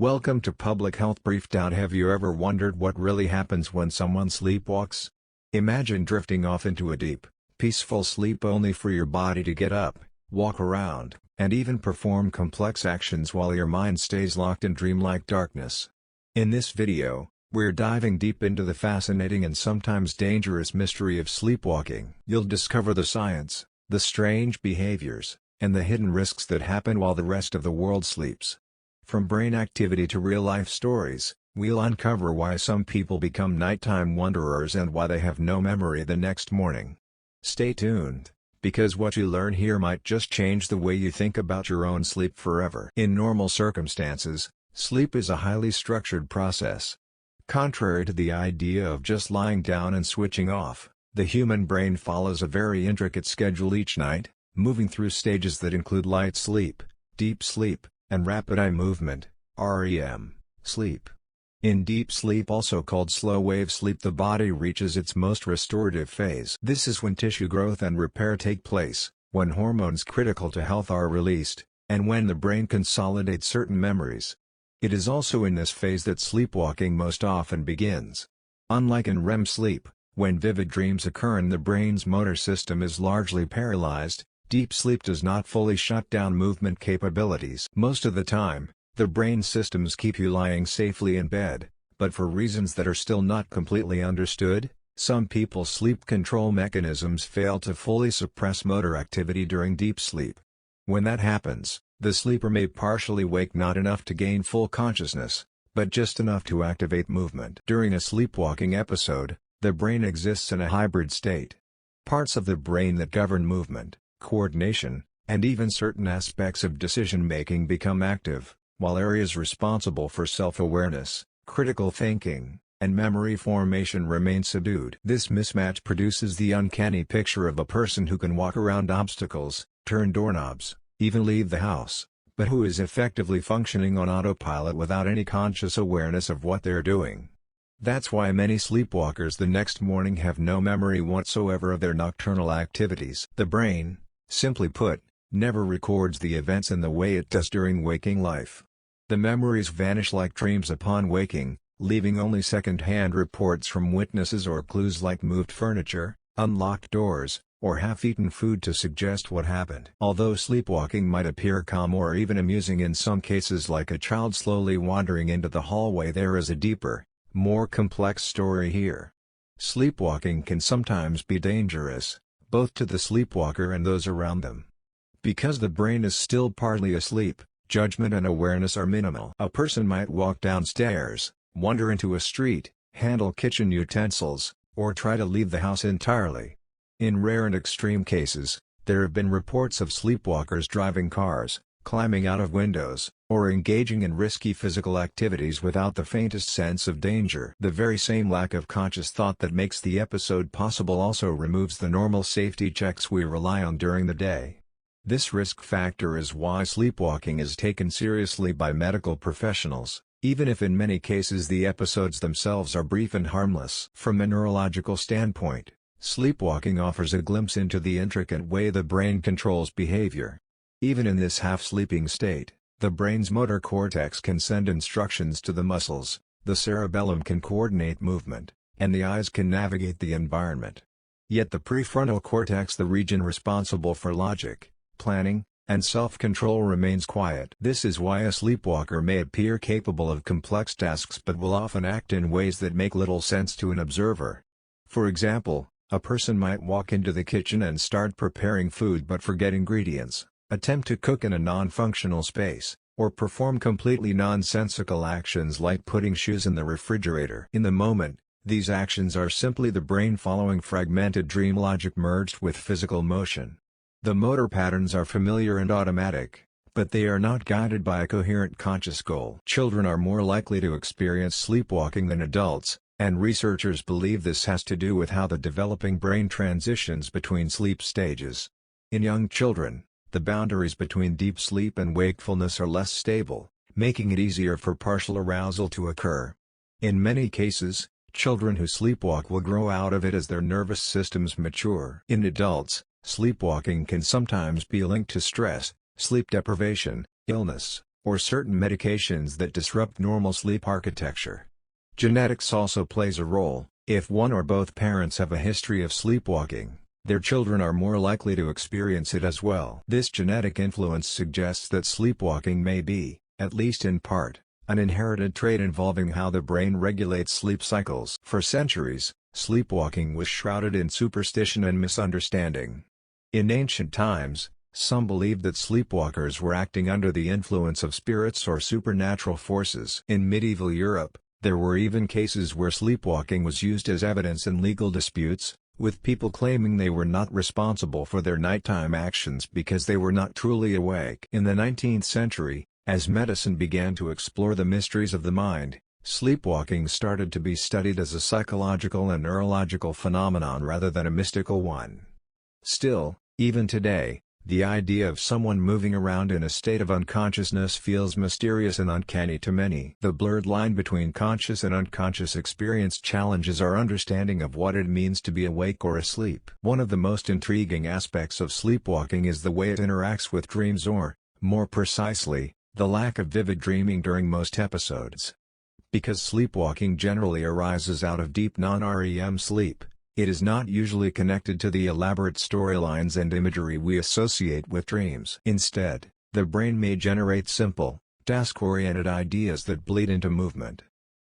Welcome to Public Health Brief. Have you ever wondered what really happens when someone sleepwalks? Imagine drifting off into a deep, peaceful sleep only for your body to get up, walk around, and even perform complex actions while your mind stays locked in dreamlike darkness. In this video, we're diving deep into the fascinating and sometimes dangerous mystery of sleepwalking. You'll discover the science, the strange behaviors, and the hidden risks that happen while the rest of the world sleeps. From brain activity to real-life stories, we'll uncover why some people become nighttime wanderers and why they have no memory the next morning. Stay tuned, because what you learn here might just change the way you think about your own sleep forever. In normal circumstances, sleep is a highly structured process. Contrary to the idea of just lying down and switching off, the human brain follows a very intricate schedule each night, moving through stages that include light sleep, deep sleep, and rapid eye movement, REM, sleep. In deep sleep, also called slow-wave sleep, the body reaches its most restorative phase. This is when tissue growth and repair take place, when hormones critical to health are released, and when the brain consolidates certain memories. It is also in this phase that sleepwalking most often begins. Unlike in REM sleep, when vivid dreams occur and the brain's motor system is largely paralyzed, deep sleep does not fully shut down movement capabilities. Most of the time, the brain systems keep you lying safely in bed, but for reasons that are still not completely understood, some people's sleep control mechanisms fail to fully suppress motor activity during deep sleep. When that happens, the sleeper may partially wake, not enough to gain full consciousness, but just enough to activate movement. During a sleepwalking episode, the brain exists in a hybrid state. Parts of the brain that govern movement, coordination, and even certain aspects of decision-making become active, while areas responsible for self-awareness, critical thinking, and memory formation remain subdued. This mismatch produces the uncanny picture of a person who can walk around obstacles, turn doorknobs, even leave the house, but who is effectively functioning on autopilot without any conscious awareness of what they're doing. That's why many sleepwalkers the next morning have no memory whatsoever of their nocturnal activities. The brain, simply put, never records the events in the way it does during waking life. The memories vanish like dreams upon waking, leaving only second-hand reports from witnesses or clues like moved furniture, unlocked doors, or half-eaten food to suggest what happened. Although sleepwalking might appear calm or even amusing in some cases, like a child slowly wandering into the hallway, there is a deeper, more complex story here. Sleepwalking can sometimes be dangerous, both to the sleepwalker and those around them. Because the brain is still partly asleep, judgment and awareness are minimal. A person might walk downstairs, wander into a street, handle kitchen utensils, or try to leave the house entirely. In rare and extreme cases, there have been reports of sleepwalkers driving cars, climbing out of windows, or engaging in risky physical activities without the faintest sense of danger. The very same lack of conscious thought that makes the episode possible also removes the normal safety checks we rely on during the day. This risk factor is why sleepwalking is taken seriously by medical professionals, even if in many cases the episodes themselves are brief and harmless. From a neurological standpoint, sleepwalking offers a glimpse into the intricate way the brain controls behavior. Even in this half-sleeping state, the brain's motor cortex can send instructions to the muscles, the cerebellum can coordinate movement, and the eyes can navigate the environment. Yet the prefrontal cortex, the region responsible for logic, planning, and self-control, remains quiet. This is why a sleepwalker may appear capable of complex tasks but will often act in ways that make little sense to an observer. For example, a person might walk into the kitchen and start preparing food but forget ingredients, attempt to cook in a non-functional space, or perform completely nonsensical actions like putting shoes in the refrigerator. In the moment, these actions are simply the brain following fragmented dream logic merged with physical motion. The motor patterns are familiar and automatic, but they are not guided by a coherent conscious goal. Children are more likely to experience sleepwalking than adults, and researchers believe this has to do with how the developing brain transitions between sleep stages. In young children, the boundaries between deep sleep and wakefulness are less stable, making it easier for partial arousal to occur. In many cases, children who sleepwalk will grow out of it as their nervous systems mature. In adults, sleepwalking can sometimes be linked to stress, sleep deprivation, illness, or certain medications that disrupt normal sleep architecture. Genetics also plays a role. If one or both parents have a history of sleepwalking, their children are more likely to experience it as well. This genetic influence suggests that sleepwalking may be, at least in part, an inherited trait involving how the brain regulates sleep cycles. For centuries, sleepwalking was shrouded in superstition and misunderstanding. In ancient times, some believed that sleepwalkers were acting under the influence of spirits or supernatural forces. In medieval Europe, there were even cases where sleepwalking was used as evidence in legal disputes, with people claiming they were not responsible for their nighttime actions because they were not truly awake. In the 19th century, as medicine began to explore the mysteries of the mind, sleepwalking started to be studied as a psychological and neurological phenomenon rather than a mystical one. Still, even today, the idea of someone moving around in a state of unconsciousness feels mysterious and uncanny to many. The blurred line between conscious and unconscious experience challenges our understanding of what it means to be awake or asleep. One of the most intriguing aspects of sleepwalking is the way it interacts with dreams or, more precisely, the lack of vivid dreaming during most episodes. Because sleepwalking generally arises out of deep non-REM sleep, it is not usually connected to the elaborate storylines and imagery we associate with dreams. Instead, the brain may generate simple, task-oriented ideas that bleed into movement.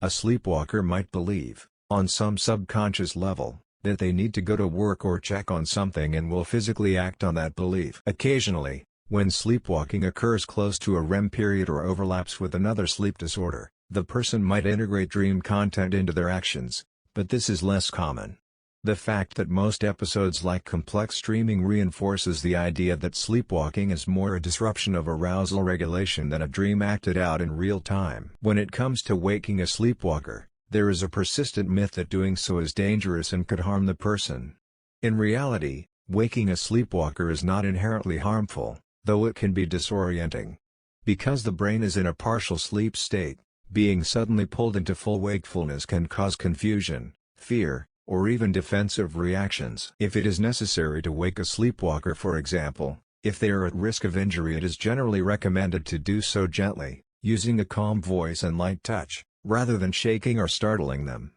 A sleepwalker might believe, on some subconscious level, that they need to go to work or check on something and will physically act on that belief. Occasionally, when sleepwalking occurs close to a REM period or overlaps with another sleep disorder, the person might integrate dream content into their actions, but this is less common. The fact that most episodes lack complex dreaming reinforces the idea that sleepwalking is more a disruption of arousal regulation than a dream acted out in real time. When it comes to waking a sleepwalker, there is a persistent myth that doing so is dangerous and could harm the person. In reality, waking a sleepwalker is not inherently harmful, though it can be disorienting. Because the brain is in a partial sleep state, being suddenly pulled into full wakefulness can cause confusion, fear, or even defensive reactions. If it is necessary to wake a sleepwalker, for example, if they are at risk of injury, it is generally recommended to do so gently, using a calm voice and light touch, rather than shaking or startling them.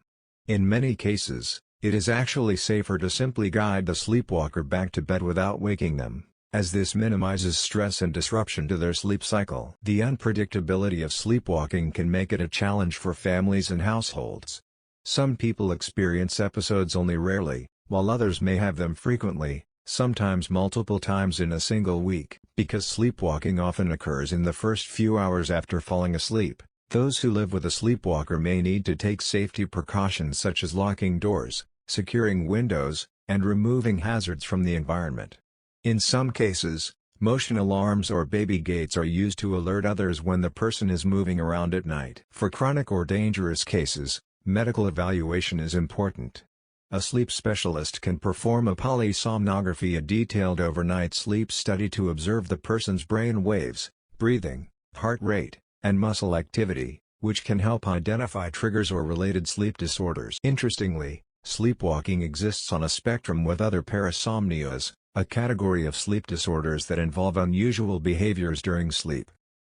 In many cases, it is actually safer to simply guide the sleepwalker back to bed without waking them, as this minimizes stress and disruption to their sleep cycle. The unpredictability of sleepwalking can make it a challenge for families and households. Some people experience episodes only rarely, while others may have them frequently, sometimes multiple times in a single week. Because sleepwalking often occurs in the first few hours after falling asleep, those who live with a sleepwalker may need to take safety precautions such as locking doors, securing windows, and removing hazards from the environment. In some cases, motion alarms or baby gates are used to alert others when the person is moving around at night. For chronic or dangerous cases, medical evaluation is important. A sleep specialist can perform a polysomnography, a detailed overnight sleep study to observe the person's brain waves, breathing, heart rate, and muscle activity, which can help identify triggers or related sleep disorders. Interestingly, sleepwalking exists on a spectrum with other parasomnias, a category of sleep disorders that involve unusual behaviors during sleep.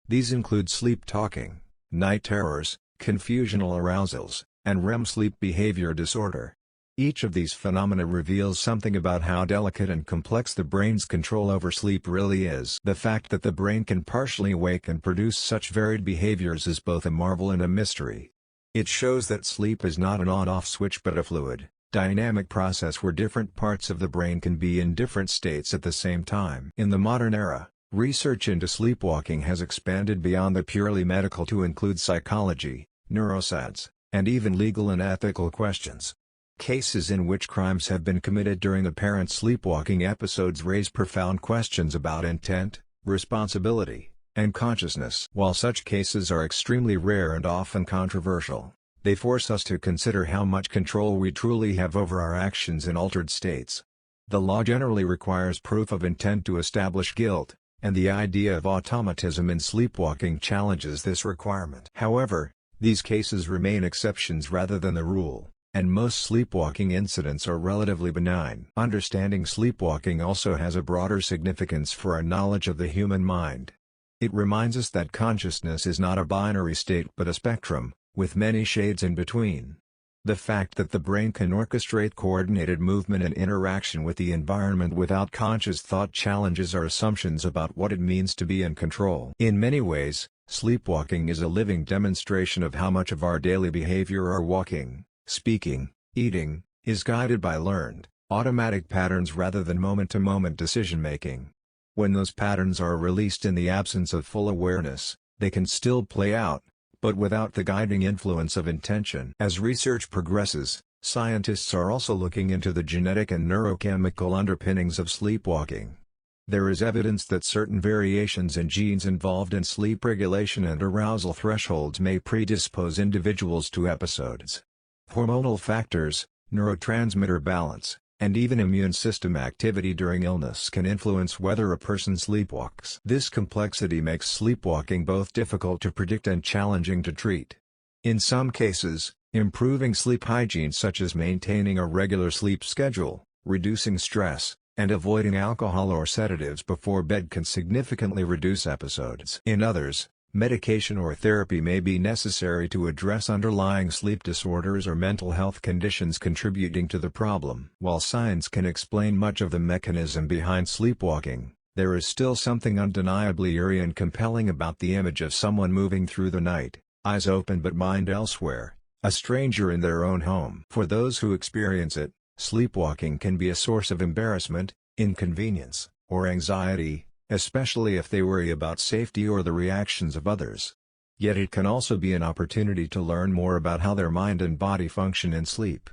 These include sleep talking, night terrors, confusional arousals, and REM sleep behavior disorder. Each of these phenomena reveals something about how delicate and complex the brain's control over sleep really is. The fact that the brain can partially awake and produce such varied behaviors is both a marvel and a mystery. It shows that sleep is not an on-off switch but a fluid, dynamic process where different parts of the brain can be in different states at the same time. In the modern era, research into sleepwalking has expanded beyond the purely medical to include psychology, neuroscience, and even legal and ethical questions. Cases in which crimes have been committed during apparent sleepwalking episodes raise profound questions about intent, responsibility, and consciousness. While such cases are extremely rare and often controversial, they force us to consider how much control we truly have over our actions in altered states. The law generally requires proof of intent to establish guilt, and the idea of automatism in sleepwalking challenges this requirement. However, these cases remain exceptions rather than the rule, and most sleepwalking incidents are relatively benign. Understanding sleepwalking also has a broader significance for our knowledge of the human mind. It reminds us that consciousness is not a binary state but a spectrum, with many shades in between. The fact that the brain can orchestrate coordinated movement and interaction with the environment without conscious thought challenges our assumptions about what it means to be in control. In many ways, sleepwalking is a living demonstration of how much of our daily behavior, our walking, speaking, eating, is guided by learned, automatic patterns rather than moment-to-moment decision-making. When those patterns are released in the absence of full awareness, they can still play out, but without the guiding influence of intention. As research progresses, scientists are also looking into the genetic and neurochemical underpinnings of sleepwalking. There is evidence that certain variations in genes involved in sleep regulation and arousal thresholds may predispose individuals to episodes. Hormonal factors, neurotransmitter balance, and even immune system activity during illness can influence whether a person sleepwalks. This complexity makes sleepwalking both difficult to predict and challenging to treat. In some cases, improving sleep hygiene such as maintaining a regular sleep schedule, reducing stress, and avoiding alcohol or sedatives before bed can significantly reduce episodes. In others, medication or therapy may be necessary to address underlying sleep disorders or mental health conditions contributing to the problem. While science can explain much of the mechanism behind sleepwalking, there is still something undeniably eerie and compelling about the image of someone moving through the night, eyes open but mind elsewhere, a stranger in their own home. For those who experience it, sleepwalking can be a source of embarrassment, inconvenience, or anxiety, especially if they worry about safety or the reactions of others. Yet it can also be an opportunity to learn more about how their mind and body function in sleep.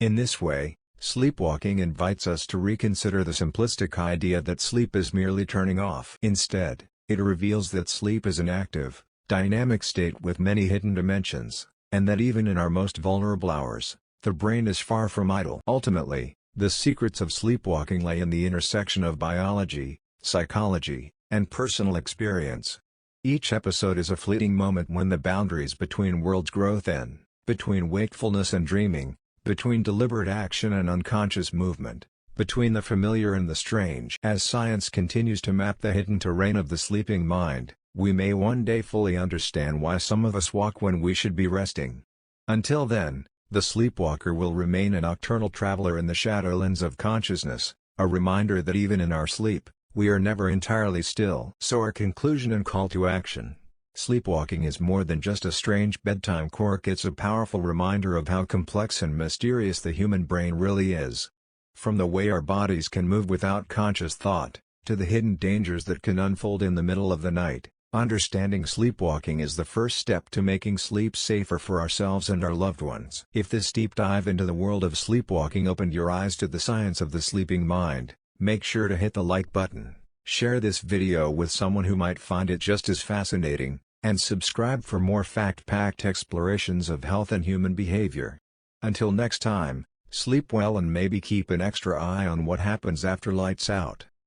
In this way, sleepwalking invites us to reconsider the simplistic idea that sleep is merely turning off. Instead, it reveals that sleep is an active, dynamic state with many hidden dimensions, and that even in our most vulnerable hours, the brain is far from idle. Ultimately, the secrets of sleepwalking lay in the intersection of biology, psychology, and personal experience. Each episode is a fleeting moment when the boundaries between worlds grow thin, between wakefulness and dreaming, between deliberate action and unconscious movement, between the familiar and the strange. As science continues to map the hidden terrain of the sleeping mind, we may one day fully understand why some of us walk when we should be resting. Until then, the sleepwalker will remain a nocturnal traveler in the shadowlands of consciousness, a reminder that even in our sleep, we are never entirely still. So our conclusion and call to action. Sleepwalking is more than just a strange bedtime quirk, it's a powerful reminder of how complex and mysterious the human brain really is. From the way our bodies can move without conscious thought, to the hidden dangers that can unfold in the middle of the night, understanding sleepwalking is the first step to making sleep safer for ourselves and our loved ones. If this deep dive into the world of sleepwalking opened your eyes to the science of the sleeping mind, make sure to hit the like button, share this video with someone who might find it just as fascinating, and subscribe for more fact-packed explorations of health and human behavior. Until next time, sleep well and maybe keep an extra eye on what happens after lights out.